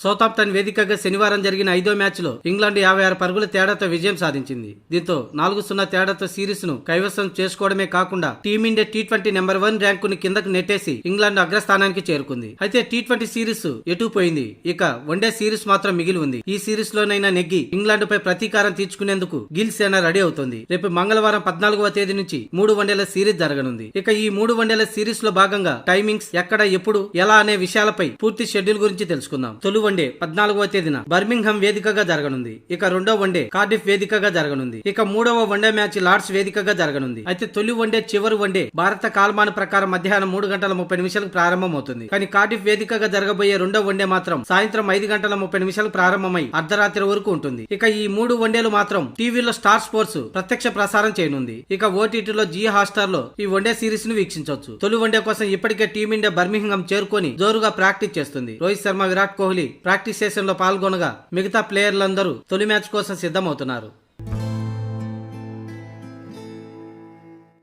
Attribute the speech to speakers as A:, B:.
A: Southampton వేదికగా శనివారం జరిగిన 5వ మ్యాచ్లో ఇంగ్లాండ్ 56 పరుగుల తేడాతో విజయం సాధించింది. దీంతో 4-0 తేడాతో సిరీస్ ను కైవసం చేసుకోవడమే కాకుండా టీమిండియా టీ20 నెంబర్ 1 ర్యాంకును కిందకు నెట్టేసి ఇంగ్లాండ్ అగ్రస్థానానికి చేరుకుంది. అయితే టీ20 సిరీస్ ఎటు పోయింది, ఇక వన్డే సిరీస్ మాత్రం మిగిలి ఉంది. ఈ సిరీస్ లోనైనా నెగ్గి ఇంగ్లాండ్ పై ప్రతీకారం తీర్చుకునేందుకు గిల్ సేన రెడీ అవుతోంది. రేపు మంగళవారం 14వ తేదీ నుంచి 3 వన్డేల సిరీస్ జరగనుంది. ఇక ఈ 3 వన్డేల సిరీస్ లో భాగంగా టైమింగ్స్, ఎక్కడ, ఎప్పుడు, ఎలా అనే విషయాలపై పూర్తి షెడ్యూల్ గురించి తెలుసుకుందాం. తొలి వన్డే 14వ తేదీన బర్మింగ్హామ్ వేదికగా జరగనుంది. ఇక రెండో వన్డే కార్డిఫ్ వేదికగా జరగనుంది. ఇక మూడవ వన్డే మ్యాచ్ లార్డ్స్ వేదికగా జరగనుంది. అయితే తొలి వన్డే చివరి వన్డే భారత కాలమాన ప్రకారం మధ్యాహ్నం 3:30 ప్రారంభమవుతుంది. కానీ కార్డిఫ్ వేదికగా జరగబోయే రెండో వన్డే మాత్రం సాయంత్రం 5:30 ప్రారంభమై అర్ధరాత్రి వరకు ఉంటుంది. ఇక ఈ 3 వన్డేలు మాత్రం టీవీలో స్టార్ స్పోర్ట్స్ ప్రత్యక్ష ప్రసారం చేయనుంది. ఇక ఓటీటీలో జియో హాట్స్టార్ లో ఈ వన్డే సిరీస్ ను వీక్షించవచ్చు. తొలి వన్డే కోసం ఇప్పటికే టీమిండియా బర్మింగ్హామ్ చేరుకొని జోరుగా ప్రాక్టీస్ చేస్తుంది. రోహిత్ శర్మ, విరాట్ కోహ్లీ ప్రాక్టీస్ సెషన్ లో పాల్గొనగా మిగతా ప్లేయర్లందరూ తొలి మ్యాచ్ కోసం సిద్ధమవుతున్నారు.